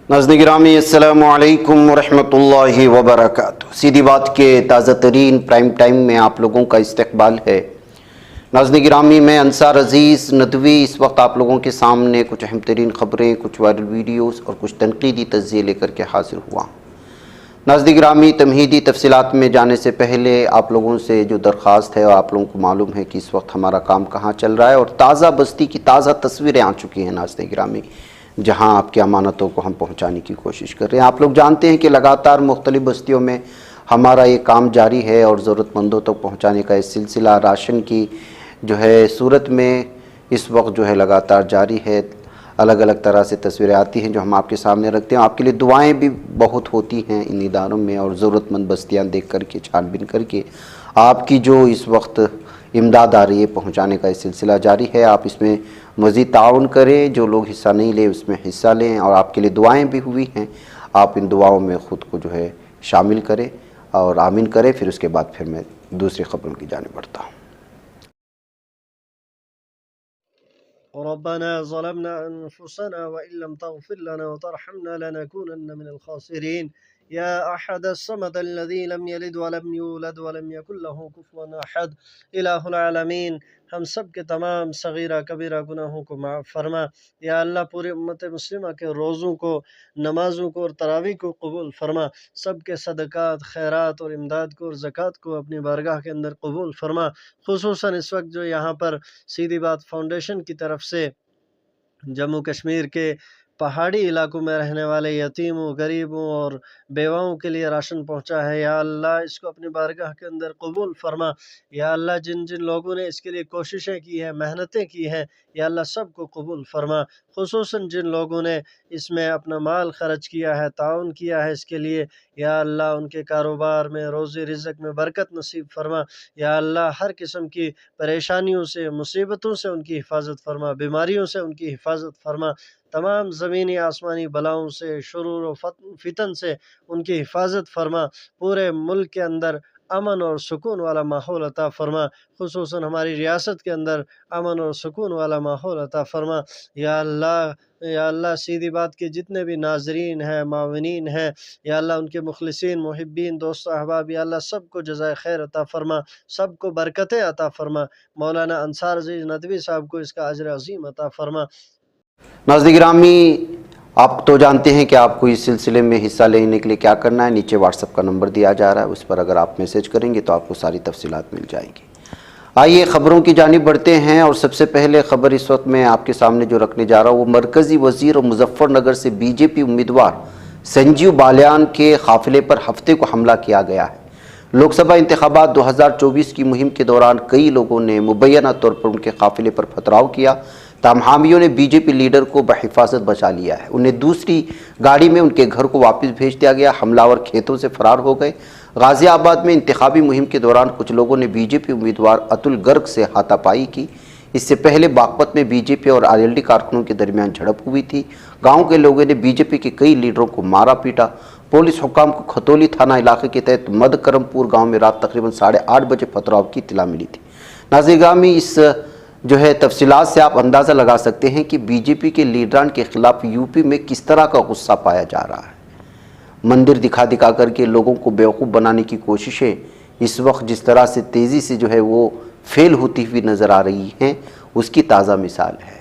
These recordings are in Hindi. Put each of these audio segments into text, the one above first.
नाज़रीन गिरामी अस्सलामु अलैकुम वरहमतुल्लाहि वबरकातुहू। सीधी बात के ताज़ा तरीन प्राइम टाइम में आप लोगों का इस्तकबाल है। नाज़रीन गिरामी, मैं अंसार अज़ीज़ नदवी इस वक्त आप लोगों के सामने कुछ अहम तरीन ख़बरें, कुछ वायरल वीडियोज़ और कुछ तनकीदी तज्ज़िये लेकर के हाजिर हुआ। नाज़रीन गिरामी, तमहीदी तफसीलात में जाने से पहले आप लोगों से जो दरख्वास्त है, और आप लोगों को मालूम है कि इस वक्त हमारा काम कहाँ चल रहा है और ताज़ा बस्ती की ताज़ा तस्वीरें आ चुकी हैं नाज़रीन गिरामी, जहां आपकी अमानतों को हम पहुंचाने की कोशिश कर रहे हैं। आप लोग जानते हैं कि लगातार मुख्तलिफ़ बस्तियों में हमारा ये काम जारी है और ज़रूरतमंदों तक पहुंचाने का इस सिलसिला राशन की जो है सूरत में इस वक्त जो है लगातार जारी है। अलग अलग तरह से तस्वीरें आती हैं जो हम आपके सामने रखते हैं। आपके लिए दुआएं भी बहुत होती हैं इन इदारों में, और ज़रूरतमंद बस्तियाँ देख करके, छानबीन करके आपकी जो इस वक्त इमदाद आ रही है पहुँचाने का इस सिलसिला जारी है। आप इसमें मज़ीद ताउन करें, जो लोग हिस्सा नहीं ले उसमें हिस्सा लें, और आपके लिए दुआएं भी हुई हैं, आप इन दुआओं में ख़ुद को जो है शामिल करें और आमीन करें। फिर उसके बाद फिर मैं दूसरी ख़बरों की जानिब बढ़ता हूँ। रब्बना ज़लमना अनफुसना व इन लम तग़फिर लना व तरहमना लनकूनन्ना मिनल ख़ासिरीन या अहदस समद अल्लज़ी लम यलिद व लम यूलद व लम यकुल लहू कुफुवन अहद। इलाहुल आलमीन, हम सब के तमाम सगीरा कबीरा गुनाहों को माफ़ फरमा। या अल्लाह, पूरी उम्मत मुस्लिमा के रोज़ों को, नमाज़ों को और तरावी को कबूल फरमा। सब के सदक़ात, खैरात और इमदाद को और ज़कात को अपनी बारगाह के अंदर कबूल फरमा। खुसूसन इस वक्त जो यहाँ पर सीधी बात फाउंडेशन की तरफ से जम्मू कश्मीर के पहाड़ी इलाकों में रहने वाले यतीमों, गरीबों और बेवाओं के लिए राशन पहुंचा है, या अल्लाह इसको अपनी बारगाह के अंदर कबूल फरमा। या अल्लाह, जिन जिन लोगों ने इसके लिए कोशिशें की हैं, मेहनतें की हैं, या अल्लाह सबको कबूल फरमा। खुसूसन जिन लोगों ने इसमें अपना माल खर्च किया है, ताउन किया है इसके लिए, या अल्लाह उनके कारोबार में, रोज़ी रिज़्क़ में बरकत नसीब फरमा। या अल्लाह, हर किस्म की परेशानियों से, मुसीबतों से उनकी हिफाजत फरमा, बीमारियों से उनकी हिफाजत फरमा, तमाम ज़मीनी आसमानी बलाओं से, शुरूर व फितन से उनकी हिफाजत फरमा। पूरे मुल्क के अंदर अमन और सुकून वाला माहौल अता फ़रमा। खुसूसन हमारी रियासत के अंदर अमन और सुकून वाला माहौल अता फ़रमा। या अल्लाह, या अल्लाह, सीधी बात के जितने भी नाज़रीन हैं, माविनीन हैं, या अल्लाह उनके मुखलिसीन, मुहिब्बीन, दोस्त अहबाब, या अल्लाह सबको जज़ाए खैर अता फ़रमा, सबको बरकतें अता फ़रमा। मौलाना अंसार अज़ीज़ नदवी साहब को इसका अजर अज़ीम अता फ़रमा। नाज़रीन गिरामी, आप तो जानते हैं कि आपको इस सिलसिले में हिस्सा लेने के लिए क्या करना है। नीचे व्हाट्सएप का नंबर दिया जा रहा है, उस पर अगर आप मैसेज करेंगे तो आपको सारी तफसीलात मिल जाएंगी। आइए ख़बरों की जानिब बढ़ते हैं, और सबसे पहले ख़बर इस वक्त मैं आपके सामने जो रखने जा रहा हूँ वो मरकज़ी वज़ीर और मुजफ्फरनगर से बीजेपी उम्मीदवार संजीव बालियान के काफ़िले पर हफ्ते को हमला किया गया है। लोकसभा इंतखाबात 2024 की मुहिम के दौरान कई लोगों ने मुबैना तौर पर उनके काफ़िले पर पथराव किया, तमाम हामियों ने बीजेपी लीडर को बहिफाजत बचा लिया है। उन्हें दूसरी गाड़ी में उनके घर को वापस भेज दिया गया। हमलावर खेतों से फरार हो गए। गाज़ियाबाद में इंतखाबी मुहिम के दौरान कुछ लोगों ने बीजेपी उम्मीदवार अतुल गर्ग से हाथापाई की। इससे पहले बागपत में बीजेपी और आरएलडी कारकुनों के दरमियान झड़प हुई थी। गांव के लोगों ने बीजेपी के कई लीडरों को मारा पीटा। पुलिस हुक्काम को खतौली थाना इलाके के तहत मदकरमपुर गांव में रात तकरीबन 8:30 बजे पथराव की इत्तला मिली थी। नाज़रीन गिरामी, इस जो है तफसीलात से आप अंदाज़ा लगा सकते हैं कि बीजेपी के लीडरान के खिलाफ यूपी में किस तरह का गुस्सा पाया जा रहा है। मंदिर दिखा दिखा करके लोगों को बेवकूफ़ बनाने की कोशिशें इस वक्त जिस तरह से तेज़ी से जो है वो फेल होती हुई नज़र आ रही हैं, उसकी ताज़ा मिसाल है।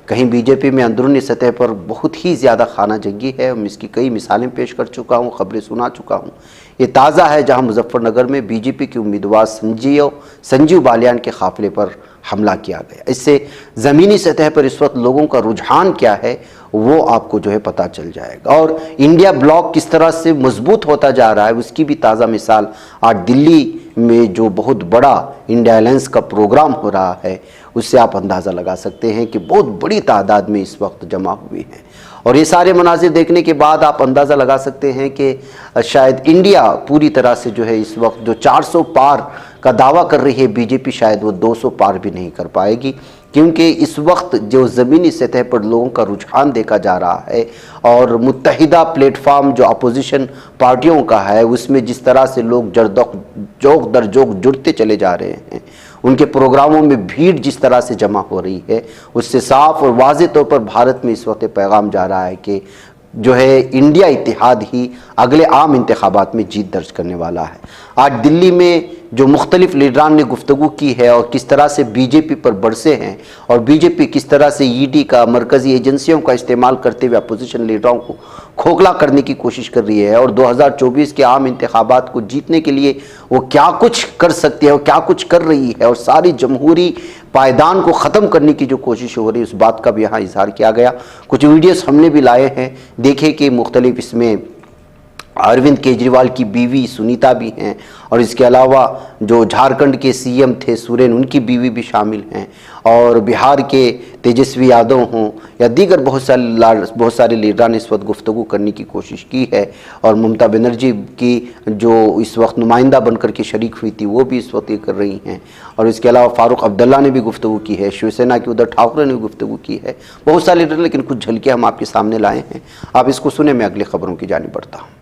कहीं बीजेपी में अंदरूनी सतह पर बहुत ही ज़्यादा खाना जंगी है। मैं इसकी कई मिसालें पेश कर चुका हूँ, ख़बरें सुना चुका हूँ। ये ताज़ा है जहाँ मुजफ्फरनगर में बीजेपी के उम्मीदवार संजीव बालियान के काफ़िले पर हमला किया गया। इससे ज़मीनी सतह पर इस वक्त लोगों का रुझान क्या है वो आपको जो है पता चल जाएगा, और इंडिया ब्लॉक किस तरह से मजबूत होता जा रहा है उसकी भी ताज़ा मिसाल आज दिल्ली में जो बहुत बड़ा इंडिया अलायंस का प्रोग्राम हो रहा है उससे आप अंदाज़ा लगा सकते हैं कि बहुत बड़ी तादाद में इस वक्त जमा हुई हैं। और ये सारे मनाजिर देखने के बाद आप अंदाज़ा लगा सकते हैं कि शायद इंडिया पूरी तरह से जो है इस वक्त जो 400 पार का दावा कर रही है बीजेपी, शायद वो 200 पार भी नहीं कर पाएगी, क्योंकि इस वक्त जो ज़मीनी सतह पर लोगों का रुझान देखा जा रहा है और मुत्तहिदा प्लेटफार्म जो अपोजिशन पार्टियों का है उसमें जिस तरह से लोग जोक दर जोक जुड़ते चले जा रहे हैं, उनके प्रोग्रामों में भीड़ जिस तरह से जमा हो रही है, उससे साफ और वाज़ेह तौर पर भारत में इस वक्त पैगाम जा रहा है कि जो है इंडिया इत्तेहाद ही अगले आम इंतखाबात में जीत दर्ज करने वाला है। आज दिल्ली में जो मुख्तलिफ लीडरान ने गुफ्तगू की है और किस तरह से बीजेपी पर बरसे हैं और बीजेपी किस तरह से ईडी का, मरकजी एजेंसियों का इस्तेमाल करते हुए अपोजिशन लीडरों को खोखला करने की कोशिश कर रही है और 2024 के आम इंतखाबात को जीतने के लिए वो क्या कुछ कर सकती है और क्या कुछ कर रही है और सारी जमहूरी पायदान को ख़त्म करने की जो कोशिश हो रही है, उस बात का भी यहाँ इजहार किया गया। कुछ वीडियोस हमने भी लाए हैं, देखे कि मुख्तलिफ इसमें अरविंद केजरीवाल की बीवी सुनीता भी हैं और इसके अलावा जो झारखंड के सीएम थे सुरेन, उनकी बीवी भी शामिल हैं और बिहार के तेजस्वी यादव हों या दीगर बहुत सारे लीडरान ने इस वक्त गुफ्तगू करने की कोशिश की है और ममता बनर्जी की जो इस वक्त नुमाइंदा बनकर के शरीक हुई थी वो भी इस वक्त ये कर रही हैं और इसके अलावा फारूक अब्दुल्ला ने भी गुफ्तगू की है, शिवसेना की उद्धव ठाकरे ने भी गुफ्तगू की है, बहुत सारे लीडर, लेकिन कुछ झलकियाँ हम आपके सामने लाए हैं। आप इसको सुने, मैं अगली खबरों की जानिब बढ़ता हूँ।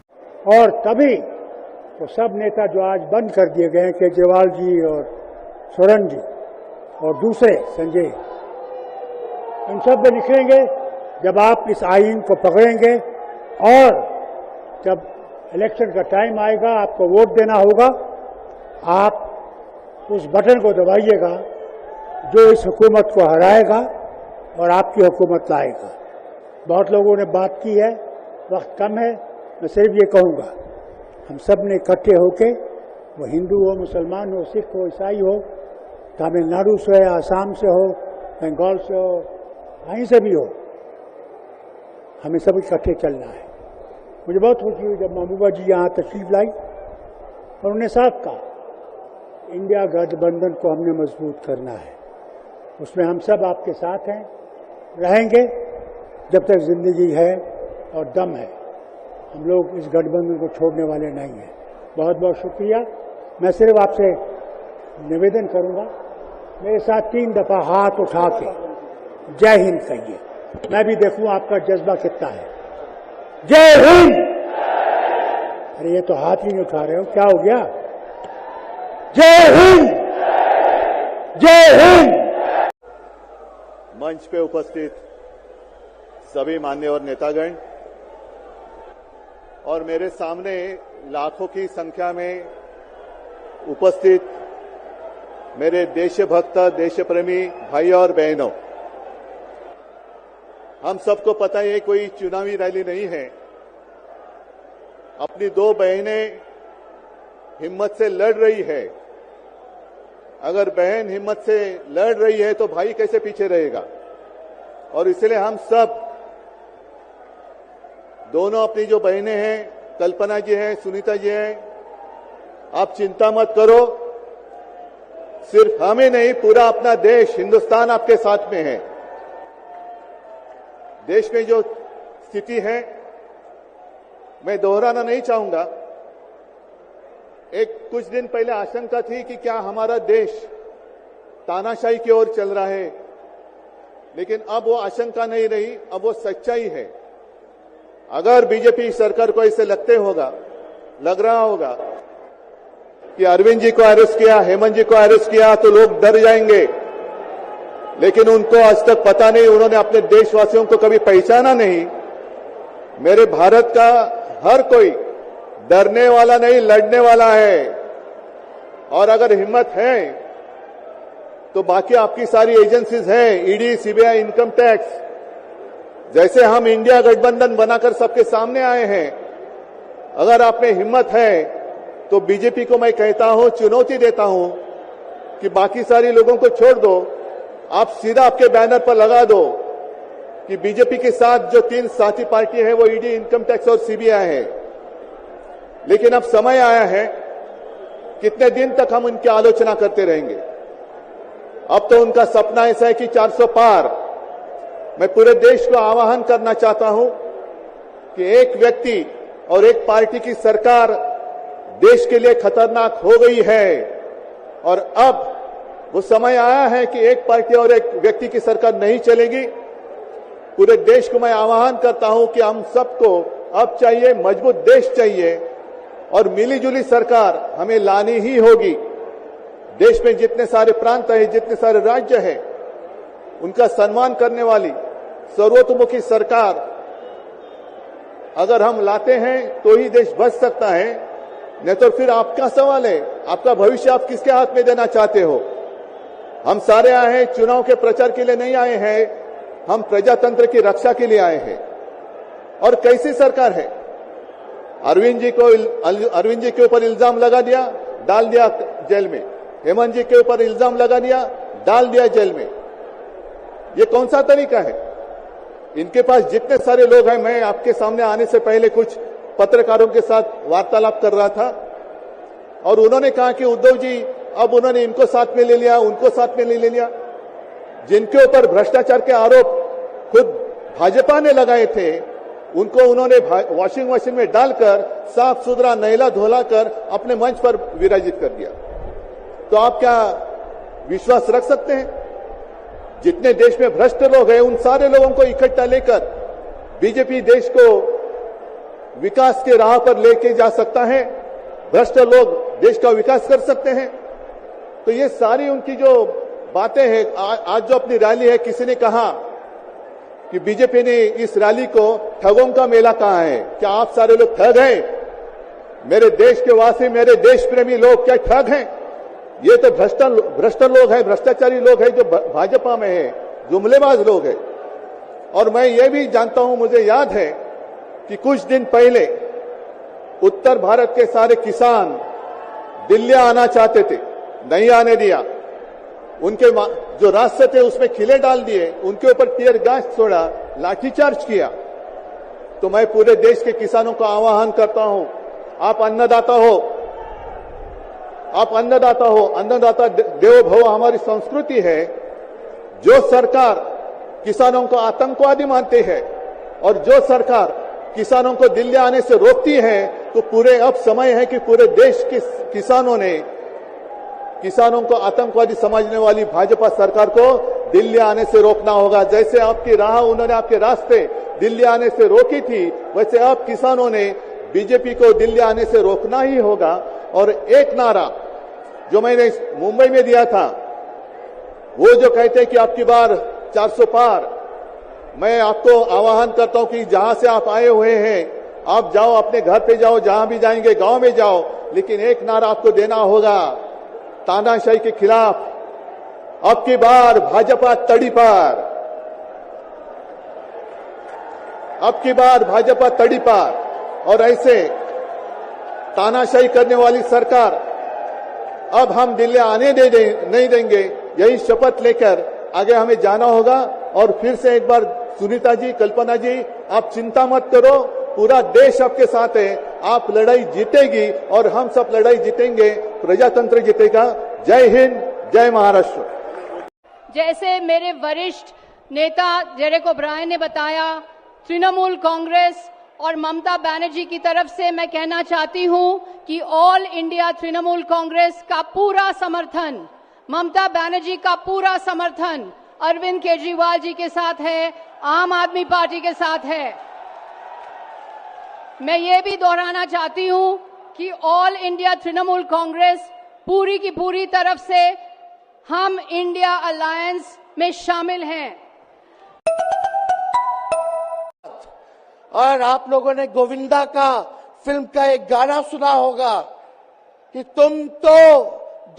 और तभी वो सब नेता जो आज बंद कर दिए गए हैं, केजरीवाल जी और सोरेन जी और दूसरे संजय, इन सब में निकलेंगे जब आप इस आइन को पकड़ेंगे और जब इलेक्शन का टाइम आएगा, आपको वोट देना होगा, आप उस बटन को दबाइएगा जो इस हुकूमत को हराएगा और आपकी हुकूमत लाएगा। बहुत लोगों ने बात की है, वक्त कम है, मैं सिर्फ ये कहूँगा, हम सब ने इकट्ठे होके, वो हिंदू हो, मुसलमान हो, सिख हो, ईसाई हो, तमिलनाडु से, आसाम से हो, बंगाल से हो, कहीं से भी हो, हमें सब इकट्ठे चलना है। मुझे बहुत खुशी हुई जब महबूबा जी यहाँ तशरीफ लाई और उन्होंने साफ कहा, इंडिया गठबंधन को हमने मजबूत करना है, उसमें हम सब आपके साथ हैं, रहेंगे जब तक जिंदगी है और दम है। हम लोग इस गठबंधन को छोड़ने वाले नहीं हैं। बहुत बहुत शुक्रिया। मैं सिर्फ आपसे निवेदन करूंगा, मेरे साथ 3 दफा हाथ उठा के जय हिंद कहिए, मैं भी देखूं आपका जज्बा कितना है। जय हिंद। अरे ये तो हाथ ही नहीं उठा रहे हो, क्या हो गया? जय हिंद, जय हिंद। मंच पे उपस्थित सभी मान्यवर नेतागण और मेरे सामने लाखों की संख्या में उपस्थित मेरे देशभक्त, देशप्रेमी भाई और बहनों, हम सबको पता है कोई चुनावी रैली नहीं है। अपनी 2 बहनें हिम्मत से लड़ रही है। अगर बहन हिम्मत से लड़ रही है तो भाई कैसे पीछे रहेगा? और इसलिए हम सब दोनों अपनी जो बहनें हैं, कल्पना जी हैं, सुनीता जी हैं, आप चिंता मत करो, सिर्फ हमें नहीं, पूरा अपना देश, हिंदुस्तान आपके साथ में है। देश में जो स्थिति है मैं दोहराना नहीं चाहूंगा। कुछ दिन पहले आशंका थी कि क्या हमारा देश तानाशाही की ओर चल रहा है, लेकिन अब वो आशंका नहीं रही, अब वो सच्चाई है। अगर बीजेपी सरकार को ऐसे लग रहा होगा कि अरविंद जी को अरेस्ट किया, हेमंत जी को अरेस्ट किया तो लोग डर जाएंगे, लेकिन उनको आज तक पता नहीं, उन्होंने अपने देशवासियों को कभी पहचाना नहीं। मेरे भारत का हर कोई डरने वाला नहीं, लड़ने वाला है। और अगर हिम्मत है तो बाकी आपकी सारी एजेंसीज हैं, ईडी, सीबीआई, इनकम टैक्स, जैसे हम इंडिया गठबंधन बनाकर सबके सामने आए हैं, अगर आप में हिम्मत है तो बीजेपी को मैं कहता हूं, चुनौती देता हूं कि बाकी सारी लोगों को छोड़ दो, आप सीधा आपके बैनर पर लगा दो कि बीजेपी के साथ जो 3 साथी पार्टी है वो ईडी, इनकम टैक्स और सीबीआई है। लेकिन अब समय आया है, कितने दिन तक हम उनकी आलोचना करते रहेंगे? अब तो उनका सपना ऐसा है कि 400 पार। मैं पूरे देश को आह्वान करना चाहता हूं कि एक व्यक्ति और एक पार्टी की सरकार देश के लिए खतरनाक हो गई है और अब वो समय आया है कि एक पार्टी और एक व्यक्ति की सरकार नहीं चलेगी। पूरे देश को मैं आह्वान करता हूं कि हम सबको अब चाहिए, मजबूत देश चाहिए और मिलीजुली सरकार हमें लानी ही होगी। देश में जितने सारे प्रांत है, जितने सारे राज्य हैं, उनका सम्मान करने वाली सर्वतोमुखी सरकार अगर हम लाते हैं तो ही देश बच सकता है, नहीं तो फिर आपका सवाल है, आपका भविष्य आप किसके हाथ में देना चाहते हो। हम सारे आए हैं चुनाव के प्रचार के लिए नहीं आए हैं, हम प्रजातंत्र की रक्षा के लिए आए हैं। और कैसी सरकार है, अरविंद जी के ऊपर इल्जाम लगा दिया, डाल दिया जेल में, हेमंत जी के ऊपर इल्जाम लगा दिया, डाल दिया जेल में। ये कौन सा तरीका है? इनके पास जितने सारे लोग हैं, मैं आपके सामने आने से पहले कुछ पत्रकारों के साथ वार्तालाप कर रहा था और उन्होंने कहा कि उद्धव जी अब उन्होंने इनको साथ में ले लिया, उनको साथ में ले लिया। जिनके ऊपर भ्रष्टाचार के आरोप खुद भाजपा ने लगाए थे, उनको उन्होंने वॉशिंग मशीन में डालकर साफ सुथरा नैला धोला कर अपने मंच पर विराजित कर दिया। तो आप क्या विश्वास रख सकते हैं? जितने देश में भ्रष्ट लोग हैं, उन सारे लोगों को इकट्ठा लेकर बीजेपी देश को विकास के राह पर लेके जा सकता है, भ्रष्ट लोग देश का विकास कर सकते हैं। तो ये सारी उनकी जो बातें हैं, आज जो अपनी रैली है, किसी ने कहा कि बीजेपी ने इस रैली को ठगों का मेला कहा है। क्या आप सारे लोग ठग हैं? मेरे देश के वासी, मेरे देश प्रेमी लोग क्या ठग हैं? ये तो भ्रष्ट लोग हैं, भ्रष्टाचारी लोग हैं जो भाजपा में है, जुमलेबाज लोग हैं। और मैं ये भी जानता हूं, मुझे याद है कि कुछ दिन पहले उत्तर भारत के सारे किसान दिल्ली आना चाहते थे, नहीं आने दिया। उनके जो रास्ते थे उसमें खिले डाल दिए, उनके ऊपर टीयर गैस छोड़ा, लाठीचार्ज किया। तो मैं पूरे देश के किसानों का आह्वान करता हूं, आप अन्नदाता हो, आप अन्नदाता हो, अन्नदाता देवो भव हमारी संस्कृति है। जो सरकार किसानों को आतंकवादी मानते हैं और जो सरकार किसानों को दिल्ली आने से रोकती है, तो पूरे अब समय है कि पूरे देश के किसानों ने किसानों को आतंकवादी समझने वाली भाजपा सरकार को दिल्ली आने से रोकना होगा। जैसे आपकी राह, उन्होंने आपके रास्ते दिल्ली आने से रोकी थी, वैसे अब किसानों ने बीजेपी को दिल्ली आने से रोकना ही होगा। और एक नारा जो मैंने मुंबई में दिया था, वो जो कहते हैं कि आपकी बार 400 पार, मैं आपको आह्वान करता हूं कि जहां से आप आए हुए हैं, आप जाओ, अपने घर पे जाओ, जहां भी जाएंगे, गांव में जाओ, लेकिन एक नारा आपको देना होगा तानाशाही के खिलाफ, अब की बार भाजपा तड़ी पार, अब की बार भाजपा तड़ी पार। और ऐसे तानाशाही करने वाली सरकार अब हम दिल्ली आने नहीं देंगे, यही शपथ लेकर आगे हमें जाना होगा। और फिर से एक बार सुनीता जी, कल्पना जी, आप चिंता मत करो, पूरा देश आपके साथ है, आप लड़ाई जीतेगी और हम सब लड़ाई जीतेंगे, प्रजातंत्र जीतेगा। जय हिंद, जय महाराष्ट्र। जैसे मेरे वरिष्ठ नेता डेरेक ओब्रायन ने बताया, तृणमूल कांग्रेस और ममता बनर्जी की तरफ से मैं कहना चाहती हूं कि ऑल इंडिया तृणमूल कांग्रेस का पूरा समर्थन, ममता बनर्जी का पूरा समर्थन अरविंद केजरीवाल जी के साथ है, आम आदमी पार्टी के साथ है। मैं ये भी दोहराना चाहती हूं कि ऑल इंडिया तृणमूल कांग्रेस पूरी की पूरी तरफ से हम इंडिया अलायंस में शामिल हैं। और आप लोगों ने गोविंदा का फिल्म का एक गाना सुना होगा कि तुम तो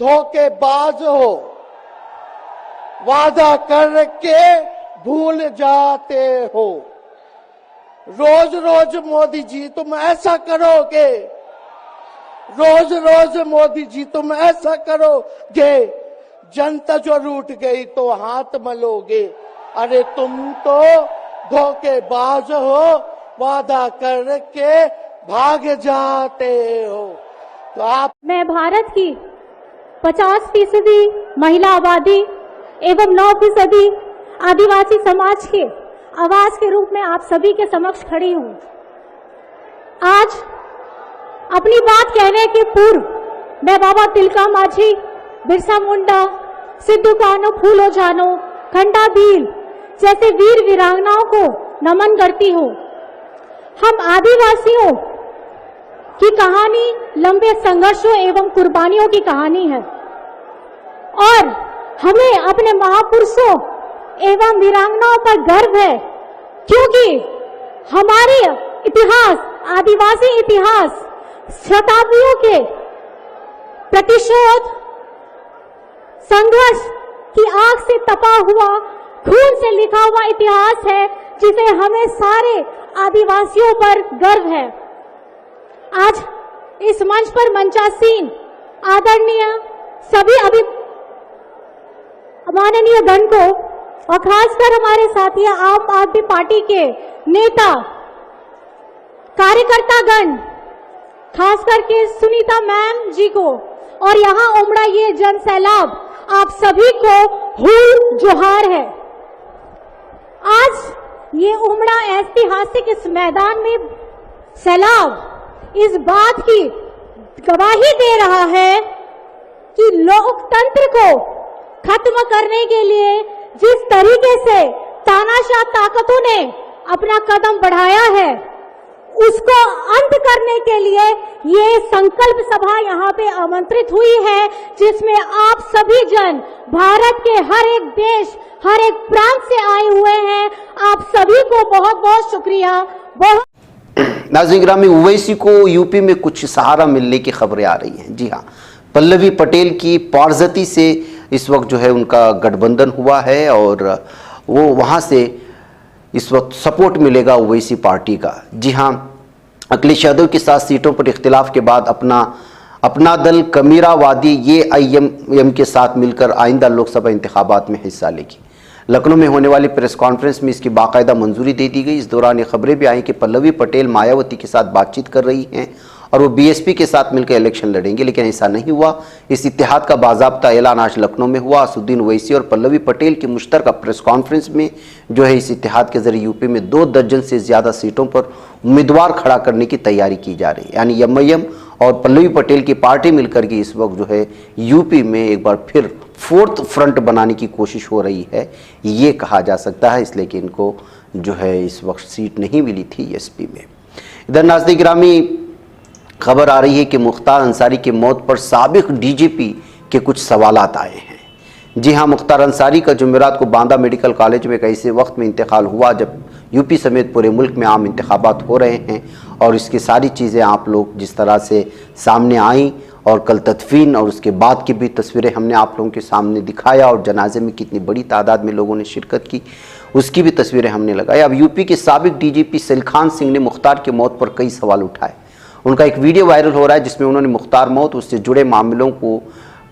धोखेबाज हो, वादा करके भूल जाते हो। रोज रोज मोदी जी तुम ऐसा करोगे, रोज रोज मोदी जी तुम ऐसा करोगे, जनता जो रूठ गई तो हाथ मलोगे। अरे तुम तो धोखेबाज हो, वादा करके भाग जाते हो। तो आप, मैं भारत की 50% महिला आबादी एवं 9% आदिवासी समाज के आवाज के रूप में आप सभी के समक्ष खड़ी हूं। आज अपनी बात कहने के पूर्व मैं बाबा तिलका मांझी, बिरसा मुंडा, सिद्धू कान्हू फूलो जानो, खंडा भील जैसे वीर वीरांगनाओं को नमन करती हूं। हम आदिवासियों की कहानी लंबे संघर्षों एवं कुर्बानियों की कहानी है और हमें अपने महापुरुषों एवं वीरांगनाओं पर गर्व है, क्योंकि हमारी इतिहास, आदिवासी इतिहास, शताब्दियों के प्रतिशोध संघर्ष की आग से तपा हुआ, खून से लिखा हुआ इतिहास है, जिसे हमें सारे आदिवासियों पर गर्व है। आज इस मंच पर मंचासीन आदरणीय सभी माननीय गण को और खासकर हमारे साथी आम आदमी पार्टी के नेता, कार्यकर्ता गण, खास करके सुनीता मैम जी को और यहाँ उमड़ा ये जन सैलाब, आप सभी को हुल जोहार है। आज ये उमड़ा ऐतिहासिक इस मैदान में सैलाब इस बात की गवाही दे रहा है कि लोकतंत्र को खत्म करने के लिए जिस तरीके से तानाशाह ताकतों ने अपना कदम बढ़ाया है, उसको अंत करने के लिए ये संकल्प सभा यहाँ पे आमंत्रित हुई है, जिसमें आप सभी जन भारत के हर एक देश, हर एक प्रांत से आए हुए हैं। आप सभी को बहुत बहुत शुक्रिया। नाज़रीन गिरामी, ओवैसी को यूपी में कुछ सहारा मिलने की खबरें आ रही हैं। जी हाँ, पल्लवी पटेल की पार्जती से इस वक्त जो है उनका गठबंधन हुआ है और वो वहाँ से इस वक्त सपोर्ट मिलेगा ओवैसी पार्टी का। जी हाँ, अखिलेश यादव के साथ सीटों पर इख्तिलाफ के बाद अपना दल कमीरावादी AIM के साथ मिलकर आइंदा लोकसभा इंतखाबात में हिस्सा लेगी। लखनऊ में होने वाली प्रेस कॉन्फ्रेंस में इसकी बाकायदा मंजूरी दे दी गई। इस दौरान ये खबरें भी आई कि पल्लवी पटेल मायावती के साथ बातचीत कर रही हैं और वो BSP के साथ मिलकर इलेक्शन लड़ेंगे, लेकिन ऐसा नहीं हुआ। इस इत्तेहाद का बाज़ाब्ता ऐलान आज लखनऊ में हुआ। असदुद्दीन ओवैसी और पल्लवी पटेल की मुश्तरका प्रेस कॉन्फ्रेंस में जो है इस इत्तेहाद के जरिए यूपी में 2 दर्जन से ज़्यादा सीटों पर उम्मीदवार खड़ा करने की तैयारी की जा रही है। यानी MIM और पल्लवी पटेल की पार्टी मिलकर के इस वक्त जो है यूपी में एक बार फिर 4th फ्रंट बनाने की कोशिश हो रही है, ये कहा जा सकता है, इसलिए कि इनको जो है इस वक्त सीट नहीं मिली थी SP में। इधर नाज़रीन गिरामी, खबर आ रही है कि मुख्तार अंसारी की मौत पर साबिक DGP के कुछ सवालात आए हैं। जी हाँ, मुख्तार अंसारी का जुमेरात को बांदा मेडिकल कॉलेज में एक ऐसे वक्त में इंतकाल हुआ जब यूपी समेत पूरे मुल्क में आम इंतखाबात हो रहे हैं और इसकी सारी चीज़ें आप लोग जिस तरह से सामने आई और कल तदफीन और उसके बाद की भी तस्वीरें हमने आप लोगों के सामने दिखाया और जनाजे में कितनी बड़ी तादाद में लोगों ने शिरकत की उसकी भी तस्वीरें हमने लगाई। अब यूपी के साबिक DGP सिलखान सिंह ने मुख्तार की मौत पर कई सवाल उठाए। उनका एक वीडियो वायरल हो रहा है जिसमें उन्होंने मुख्तार मौत उससे जुड़े मामलों को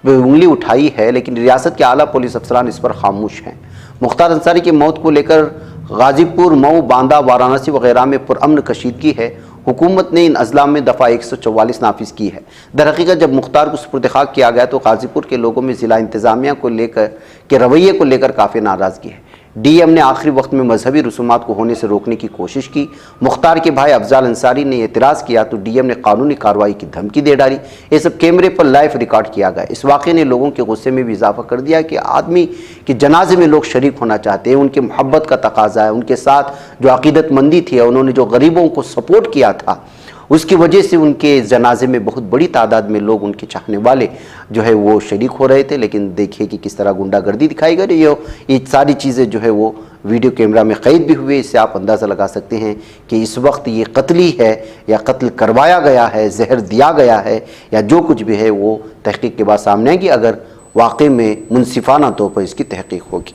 उंगली उठाई है, लेकिन रियासत के आला पुलिस अफसरान इस पर खामोश हैं। मुख्तार अंसारी की मौत को लेकर गाजीपुर, मऊ, बांदा, वाराणसी वगैरह में पुरअमन कशीदगी है। हुकूमत ने इन अजला में दफ़ा 144 नाफिज की है। दरहकीकत जब मुख्तार को सुपुर्द खाक किया गया तो गाजीपुर के लोगों में ज़िला इंतज़ामिया को लेकर के रवैये को लेकर काफ़ी नाराज़गी है। DM ने आखिरी वक्त में मजहबी रसूमात को होने से रोकने की कोशिश की। मुख्तार के भाई अफजाल अंसारी ने एतराज़ किया तो DM ने कानूनी कार्रवाई की धमकी दे डाली। ये सब कैमरे पर लाइव रिकॉर्ड किया गया। इस वाक़े ने लोगों के गुस्से में भी इजाफा कर दिया कि आदमी के जनाजे में लोग शरीक होना चाहते हैं, उनकी मोहब्बत का तकाजा है, उनके साथ जो अकीदतमंदी थी, उन्होंने जो गरीबों को सपोर्ट किया था, उसकी वजह से उनके जनाजे में बहुत बड़ी तादाद में लोग, उनके चाहने वाले जो है वो शरीक हो रहे थे। लेकिन देखिए कि किस तरह गुंडागर्दी दिखाई गई। ये सारी चीज़ें जो है वो वीडियो कैमरा में कैद भी हुए। इससे आप अंदाज़ा लगा सकते हैं कि इस वक्त ये कत्ली है या कत्ल करवाया गया है, जहर दिया गया है या जो कुछ भी है वो तहकीक के बाद सामने आएगी अगर वाकई में मुनसिफाना तौर पर इसकी तहकीक होगी।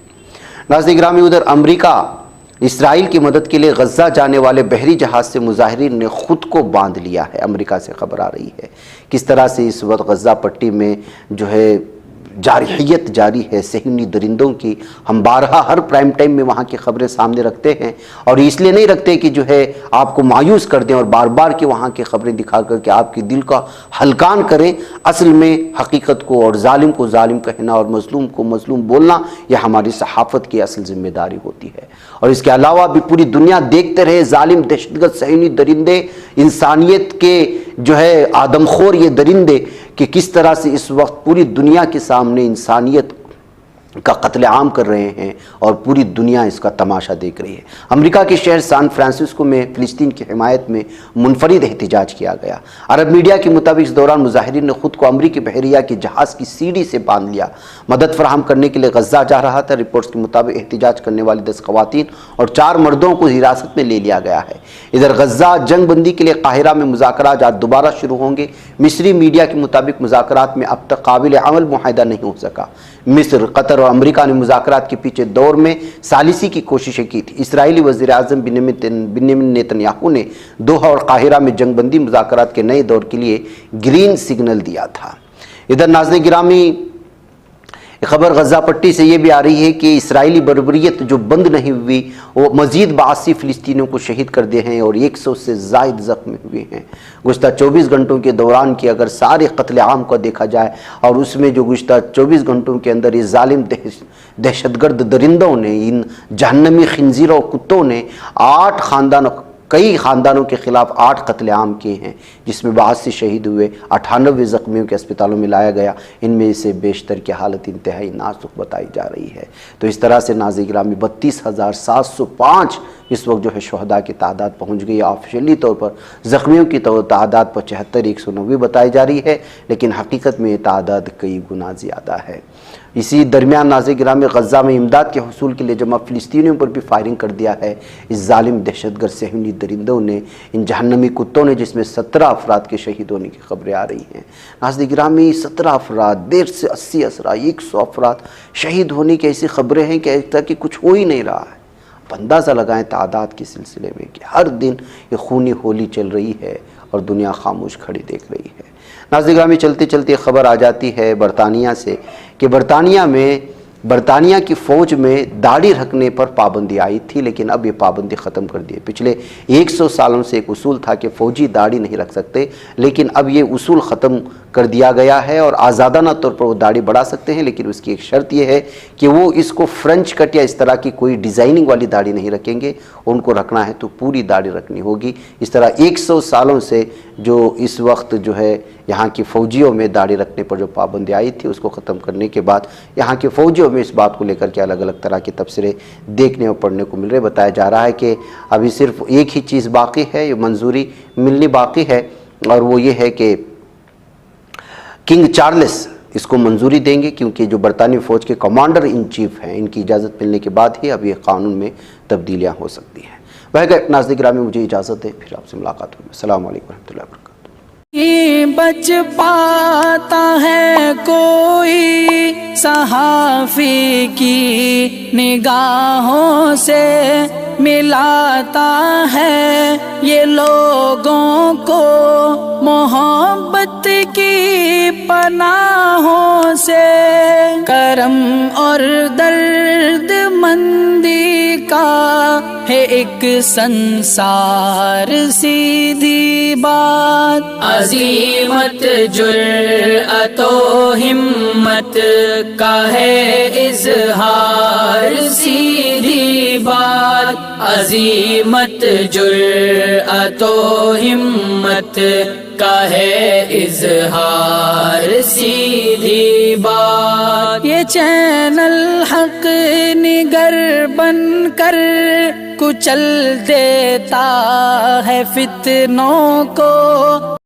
नाज़रीन गिरामी, उधर अमरीका इसराइल की मदद के लिए गज़ा जाने वाले बहरी जहाज़ से मुजाहिरीन ने खुद को बांध लिया है। अमेरिका से खबर आ रही है किस तरह से इस वक्त गज़ा पट्टी में जो है जारहियत जारी है सहनी दरिंदों की। हम बारहा हर प्राइम टाइम में वहाँ की खबरें सामने रखते हैं और इसलिए नहीं रखते कि जो है आपको मायूस कर दें और बार बार की वहाँ की खबरें दिखा कर के आपके दिल का हल्कान करें। असल में हकीकत को और जालिम को जालिम कहना और मजलूम को मजलूम बोलना यह हमारी सहाफ़त की असल जिम्मेदारी होती है। और इसके अलावा भी पूरी दुनिया देखते रहे जालिम दहशतगर्द सहनी दरिंदे, इंसानियत के जो है आदमखोर ये दरिंदे कि किस तरह से इस वक्त पूरी दुनिया के सामने इंसानियत का कत्लेआम कर रहे हैं और पूरी दुनिया इसका तमाशा देख रही है। अमेरिका के शहर सैन फ्रांसिस्को में फ़िलिस्तीन की हिमायत में मुनफरिद एहतजाज किया गया। अरब मीडिया के मुताबिक इस दौरान मुजाहिरीन ने खुद को अमरीकी बहरिया के जहाज़ की सीढ़ी से बांध लिया। मदद फराहम करने के लिए गज़ा जा रहा था। रिपोर्ट्स के मुताबिक एहतजाज करने वाली 10 ख़वातीन और 4 मर्दों को हिरासत में ले लिया गया है। इधर गज़ा जंगबंदी के लिए काहिरा में मुज़ाकरात आज दोबारा शुरू होंगे। मिस्री मीडिया के मुताबिक मुज़ाकरात में अब तक काबिल अमल मुआहिदा नहीं हो सका। मिस्र, कतर और अमेरिका ने मुज़ाकरात के पीछे दौर में सालिसी की कोशिशें की थी। इस्राएली वज़ीर आज़म बिन्यामिन नेतन्याहू ने दोहा और काहिरा में जंगबंदी मुज़ाकरात के नए दौर के लिए ग्रीन सिग्नल दिया था। इधर नाज़रीन गिरामी, खबर गज़ा पट्टी से ये भी आ रही है कि इस्राएली बर्बरियत जो बंद नहीं हुई वो मज़ीद 82 फ़िलिस्तीनियों को शहीद कर दिए हैं और 100 से ज़ायद ज़ख्मी हुए हैं। गुज़श्ता 24 घंटों के दौरान की अगर सारे कत्लेआम को देखा जाए और उसमें जो गुज़श्ता 24 घंटों के अंदर ये जालिम दहशतगर्द दरिंदों ने, इन जहन्नमी खिंजीरों कुत्तों ने कई ख़ानदानों के ख़िलाफ़ 8 कत्लेआम किए हैं, जिसमें 82 शहीद हुए, 98 ज़ख्मियों के अस्पतालों में लाया गया। इनमें से बेशतर की हालत इंतहाई नाजुक बताई जा रही है। तो इस तरह से नाज़रीन गिरामी 32,705 इस वक्त जो है शहदा की तादाद पहुँच गई है। ऑफिशियली तौर पर ज़ख्मियों की तादाद 75,190 बताई जा रही है, लेकिन हकीकत में ये तादाद कई गुना ज़्यादा है। इसी दरमियान नाज़रीन गिरामी, गज़ा में इमदाद के हुसूल के लिए जमा फ़िलिस्तीनियों पर भी फायरिंग कर दिया है इस जालिम दहशतगर्द सहूनी दरिंदों ने, इन जहन्नमी कुत्तों ने, जिसमें 17 अफराद के शहीद होने की खबरें आ रही हैं। नाज़रीन गिरामी, 17 अफराद, 1.5 से 80 असरा, 100 अफराद शहीद होने की ऐसी खबरें हैं कि कुछ हो ही नहीं रहा है। अंदाज़ा लगाएं तादाद के सिलसिले में कि हर दिन ये खूनी होली चल रही है और दुनिया खामोश खड़ी देख रही है। नाज़रीन गिरामी, चलते चलते खबर आ जाती है बरतानिया से कि बरतानिया की फ़ौज में दाढ़ी रखने पर पाबंदी आई थी, लेकिन अब ये पाबंदी ख़त्म कर दी है। पिछले 100 सालों से एक उसूल था कि फ़ौजी दाढ़ी नहीं रख सकते, लेकिन अब ये उसूल ख़त्म कर दिया गया है और आज़ादाना तौर पर वो दाढ़ी बढ़ा सकते हैं, लेकिन उसकी एक शर्त यह है कि वो इसको फ्रेंच कट या इस तरह की कोई डिज़ाइनिंग वाली दाढ़ी नहीं रखेंगे। उनको रखना है तो पूरी दाढ़ी रखनी होगी। इस तरह 100 सालों से जो इस वक्त जो है यहाँ की फ़ौजियों में दाढ़ी रखने पर जो पाबंदी आई थी, उसको ख़त्म करने के बाद यहाँ के फ़ौजियों में इस बात को लेकर के अलग अलग तरह के तबसरे देखने और पढ़ने को मिल रहे। बताया जा रहा है कि अभी सिर्फ एक ही चीज़ बाकी है, ये मंजूरी मिलनी बाकी है, और वो ये है कि किंग चार्ल्स इसको मंजूरी देंगे, क्योंकि जो बरतानी फ़ौज के कमांडर इन चीफ हैं, इनकी इजाज़त मिलने के बाद ही अब ये कानून में तब्दीलियाँ हो सकती हैं। वह नाज़रीन गिरामी, मुझे इजाज़त दें, फिर आपसे मुलाकात होगी। अस्सलाम वालेकुम रहमतुल्लाहि व बरकातहू। बच पाता है कोई सहाफ़ी की निगाहों से, मिलाता है ये लोगों को मोहब्बत की पनाहों से। करम और दर्द मंदी का है एक संसार सीधी बात, अज़ीमत जुर्अतो हिम्मत का है इज़हार सीधी बात, अज़ीमत जुर्अतो हिम्मत का है इज़हार सीधी बात। ये चैनल हक निगर बनकर कुचल देता है फितनों को।